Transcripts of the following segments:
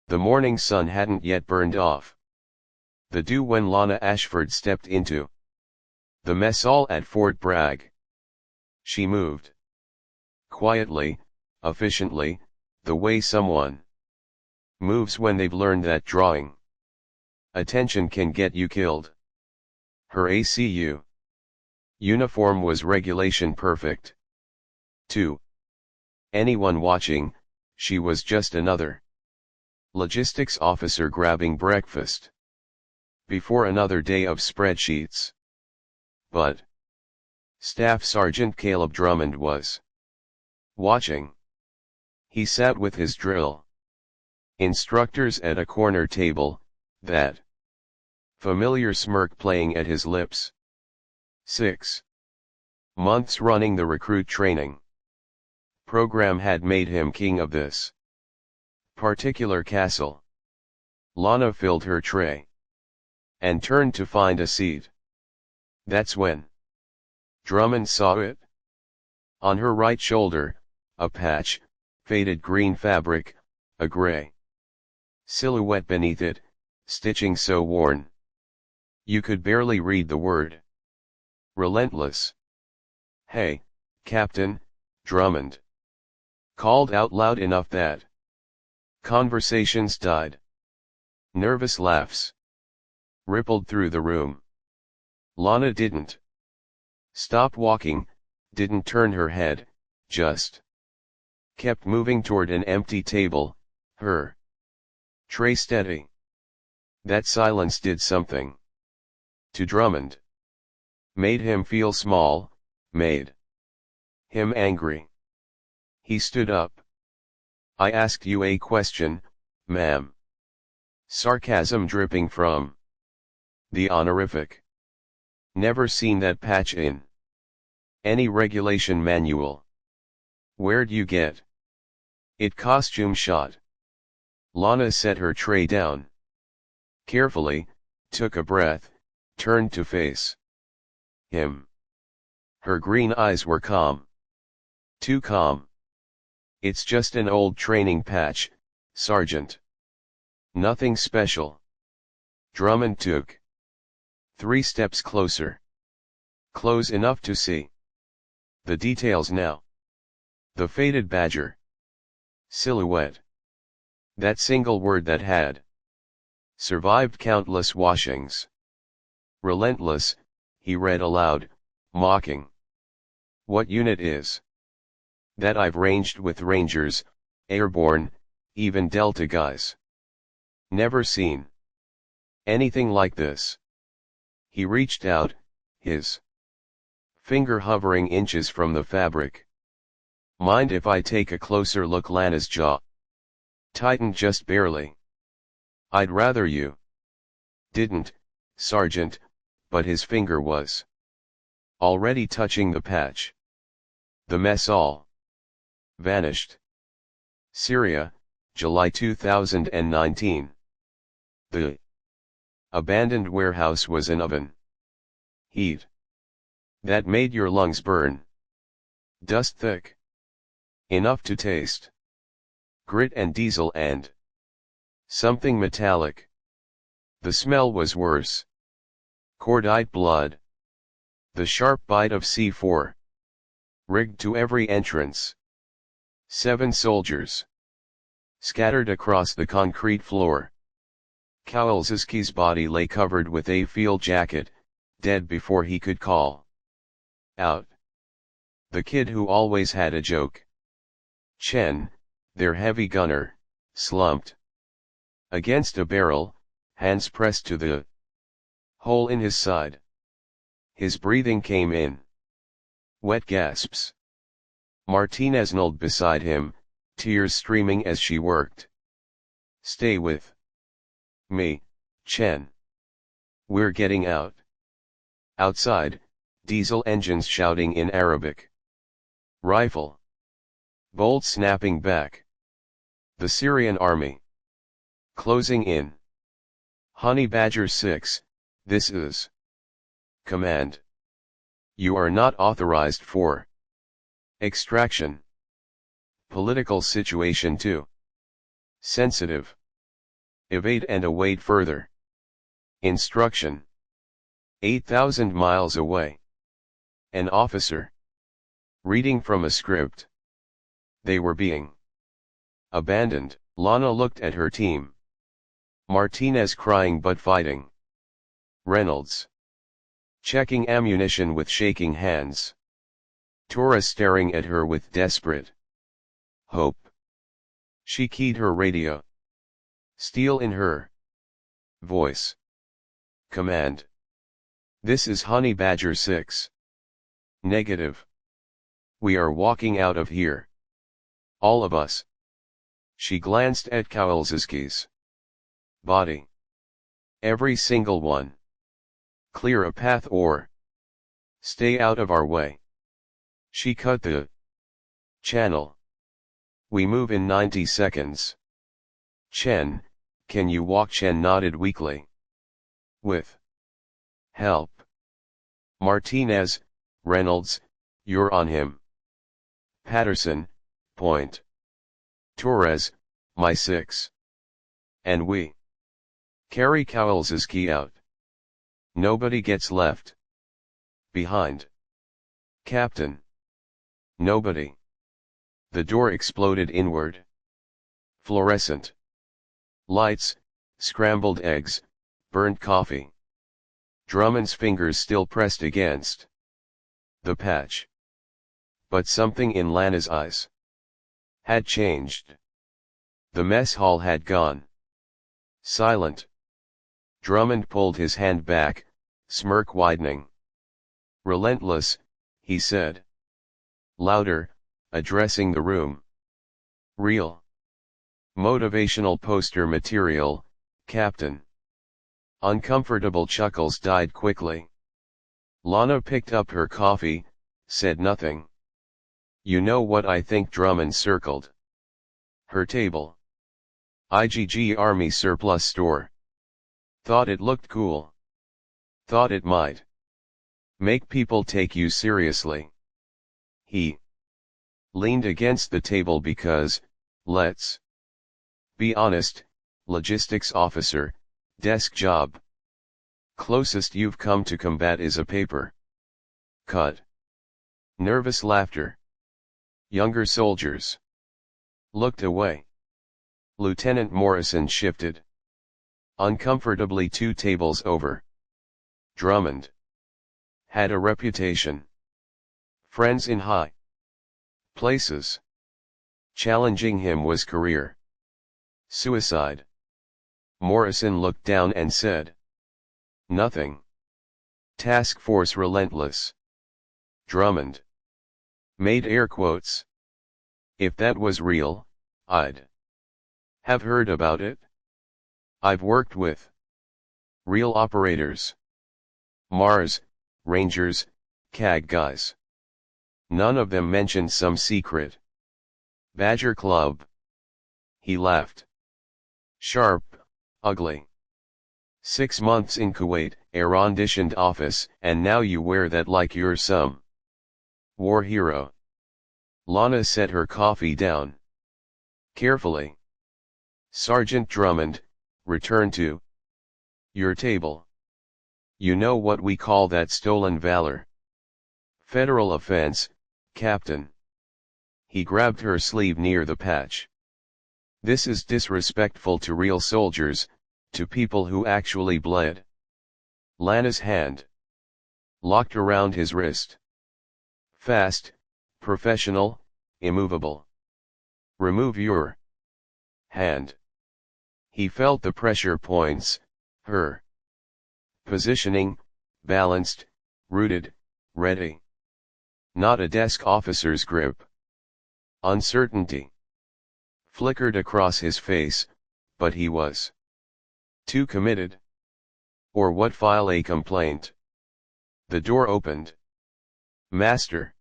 The morning sun hadn't yet burned off the dew when Lana Ashford stepped into the mess hall at Fort Bragg. She moved quietly, efficiently, the way someone moves when they've learned that drawing attention can get you killed. Her ACU uniform was regulation perfect. To anyone watching, she was just another logistics officer grabbing breakfast before another day of spreadsheets. But Staff Sergeant Caleb Drummond was watching. He sat with his drill instructors at a corner table, that familiar smirk playing at his lips. 6 months running the recruit training program had made him king of this particular castle. Lana filled her tray and turned to find a seat. That's when Drummond saw it. On her right shoulder, a patch, faded green fabric, a gray silhouette beneath it, stitching so worn you could barely read the word Relentless. "Hey, Captain," Drummond called out loud enough that conversations died. Nervous laughs rippled through the room. Lana didn't stop walking, didn't turn her head, just kept moving toward an empty table, her tray steady. That silence did something to Drummond. Made him feel small, made him angry. He stood up. "I asked you a question, ma'am." Sarcasm dripping from the honorific. "Never seen that patch in any regulation manual. Where'd you get it?" Costume shot. Lana set her tray down carefully, took a breath, turned to face him. Her green eyes were calm. Too calm. "It's just an old training patch, Sergeant. Nothing special." Drummond took 3 steps closer. Close enough to see the details now. The faded badger silhouette. That single word that had survived countless washings. "Relentless," he read aloud, mocking. "What unit is that? I've ranged with Rangers, airborne, even Delta guys. Never seen anything like this." He reached out, his finger hovering inches from the fabric. "Mind if I take a closer look?" Lana's jaw tightened just barely. "I'd rather you didn't, Sergeant," but his finger was already touching the patch. The mess hall vanished. Syria, July 2019. The abandoned warehouse was an oven. Heat that made your lungs burn. Dust thick enough to taste grit and diesel and something metallic. The smell was worse. Cordite blood. The sharp bite of C4. Rigged to every entrance. 7 soldiers scattered across the concrete floor. Kowalski's body lay covered with a field jacket, dead before he could call out. The kid who always had a joke. Chen, their heavy gunner, slumped against a barrel, hands pressed to the hole in his side. His breathing came in wet gasps. Martinez knelt beside him, tears streaming as she worked. "Stay with me, Chen. We're getting out." Outside, diesel engines shouting in Arabic. Rifle bolts snapping back. The Syrian army closing in. "Honey Badger 6, this is command. You are not authorized for extraction. Political situation too sensitive. Evade and await further instruction. 8,000 miles away. An officer. Reading from a script. They were being abandoned. Lana looked at her team. Martinez crying but fighting. Reynolds checking ammunition with shaking hands. Torres staring at her with desperate hope. She keyed her radio. Steel in her voice. Command. This is Honey Badger 6. Negative. We are walking out of here. All of us. She glanced at Kowalski's body. Every single one. Clear a path or stay out of our way. She cut the channel. We move in 90 seconds. Chen, can you walk? Chen nodded weakly. With help. Martinez, Reynolds, you're on him. Patterson, point. Torres, my 6. And we carry Kowalski out. Nobody gets left behind. Captain. Nobody. The door exploded inward. Fluorescent lights, scrambled eggs, burnt coffee. Drummond's fingers still pressed against the patch. But something in Lana's eyes had changed. The mess hall had gone silent. Drummond pulled his hand back, smirk widening. Relentless, he said. Louder, addressing the room. Real. Motivational poster material, Captain. Uncomfortable chuckles died quickly. Lana picked up her coffee, said nothing. You know what I think? Drummond circled her table. IGG Army Surplus Store. Thought it looked cool. Thought it might make people take you seriously. He leaned against the table because, let's be honest, logistics officer, desk job. Closest you've come to combat is a paper cut. Nervous laughter. Younger soldiers looked away. Lieutenant Morrison shifted uncomfortably 2 tables over. Drummond had a reputation. Friends in high places. Challenging him was career suicide. Morrison looked down and said nothing. Task Force Relentless. Drummond made air quotes. If that was real, I'd have heard about it. I've worked with real operators. Mars, Rangers, CAG guys. None of them mentioned some secret Badger Club. He laughed. Sharp, ugly. 6 months in Kuwait, air-conditioned office, and now you wear that like you're some war hero. Lana set her coffee down carefully. Sergeant Drummond, return to your table. You know what we call that? Stolen valor. Federal offense, Captain. He grabbed her sleeve near the patch. This is disrespectful to real soldiers, to people who actually bled. Lana's hand locked around his wrist. Fast, professional, immovable. Remove your hand. He felt the pressure points, her positioning, balanced, rooted, ready. Not a desk officer's grip. Uncertainty flickered across his face, but he was too committed. Or what? File a complaint. The door opened. Master.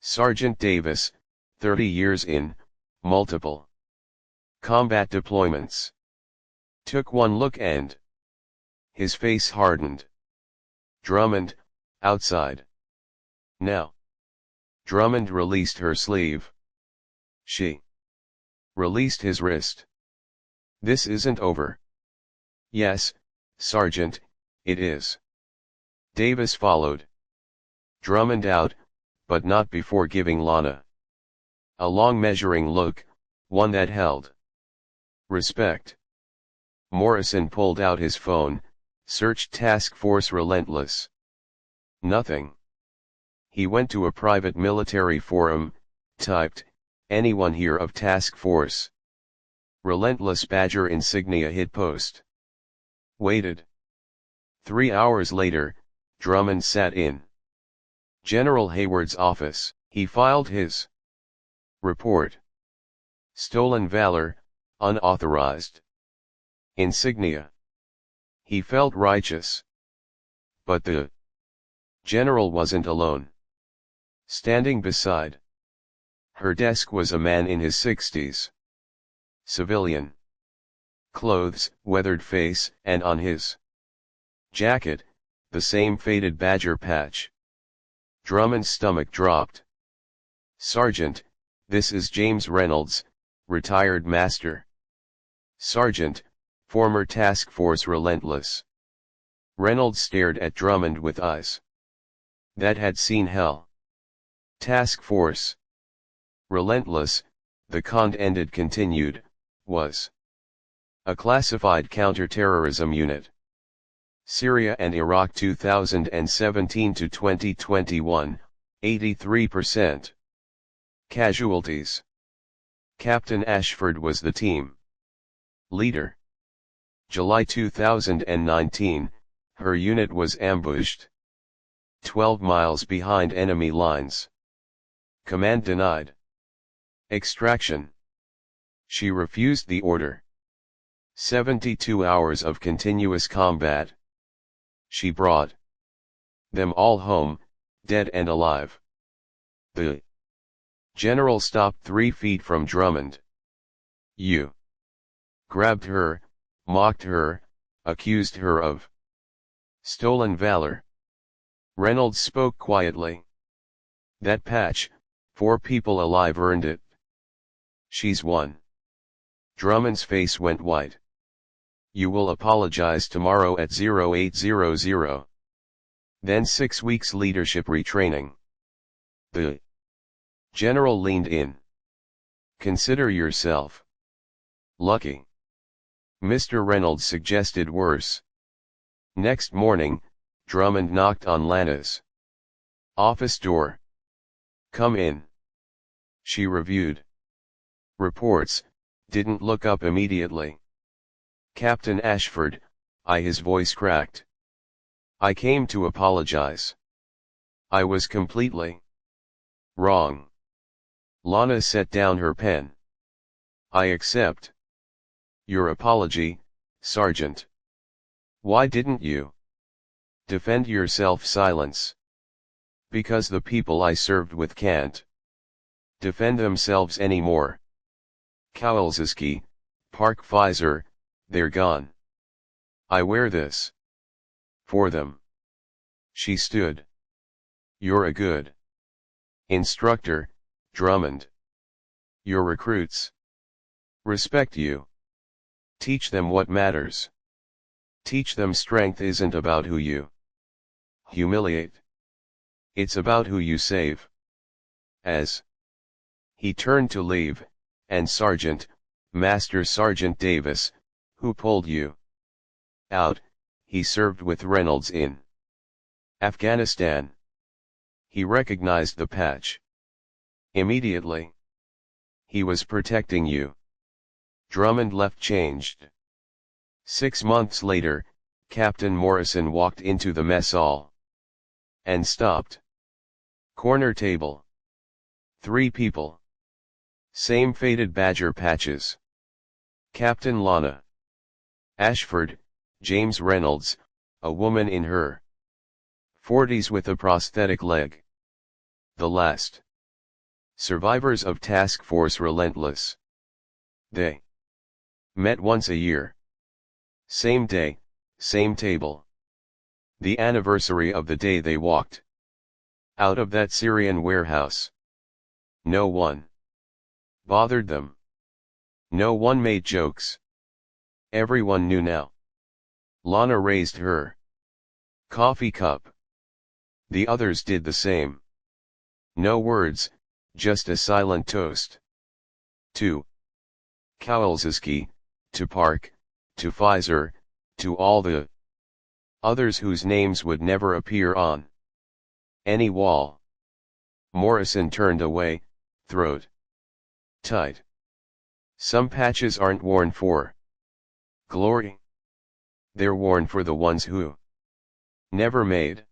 Sergeant Davis, 30 years in, multiple combat deployments. Took one look and his face hardened. Drummond, outside. Now. Drummond released her sleeve. She released his wrist. This isn't over. Yes, Sergeant, it is. Davis followed. Drummond out, but not before giving Lana a long measuring look, one that held respect. Morrison pulled out his phone, searched Task Force Relentless. Nothing. He went to a private military forum, typed, "Anyone here of Task Force Relentless Badger insignia hit post." Waited. 3 hours later, Drummond sat in General Hayward's office. He filed his report. Stolen valor, unauthorized. Insignia. He felt righteous. But the general wasn't alone. Standing beside her desk was a man in his 60s. Civilian clothes, weathered face, and on his jacket, the same faded badger patch. Drummond's stomach dropped. "Sergeant, this is James Reynolds, retired master." "Sergeant, former Task Force Relentless." Reynolds stared at Drummond with eyes that had seen hell. Task Force Relentless, the content continued, was a classified counterterrorism unit. Syria and Iraq 2017 to 2021, 83%. Casualties. Captain Ashford was the team leader. July 2019, her unit was ambushed 12 miles behind enemy lines. Command denied extraction. She refused the order. 72 hours of continuous combat. She brought them all home, dead and alive. The general stopped 3 feet from Drummond. "You grabbed her, mocked her, accused her of stolen valor." Reynolds spoke quietly. "That patch, 4 people alive earned it. She's one." Drummond's face went white. "You will apologize tomorrow at 0800. Then 6 weeks leadership retraining." The general leaned in. "Consider yourself lucky." Mr. Reynolds suggested worse. Next morning, Drummond knocked on Lana's office door. "Come in." She reviewed reports, didn't look up immediately. "Captain Ashford," his voice cracked. "I came to apologize. I was completely wrong." Lana set down her pen. "I accept your apology, Sergeant. Why didn't you defend yourself?" "Silence. Because the people I served with can't defend themselves anymore. Kowalski, Park Pfizer, they're gone. I wear this for them." She stood. "You're a good instructor, Drummond. Your recruits respect you. Teach them what matters. Teach them strength isn't about who you humiliate. It's about who you save." As he turned to leave, "And Sergeant, Master Sergeant Davis, who pulled you out, he served with Reynolds in Afghanistan. He recognized the patch immediately. He was protecting you." Drummond left changed. 6 months later, Captain Morrison walked into the mess hall and stopped. Corner table. 3 people. Same faded badger patches. Captain Lana Ashford, James Reynolds, a woman in her 40s with a prosthetic leg. The last survivors of Task Force Relentless. They met once a year. Same day, same table. The anniversary of the day they walked out of that Syrian warehouse. No one bothered them. No one made jokes. Everyone knew now. Lana raised her coffee cup. The others did the same. No words, just a silent toast. To Kowalski, to Park, to Pfizer, to all the others whose names would never appear on any wall. Morrison turned away, throat tight. Some patches aren't worn for glory. They're worn for the ones who never made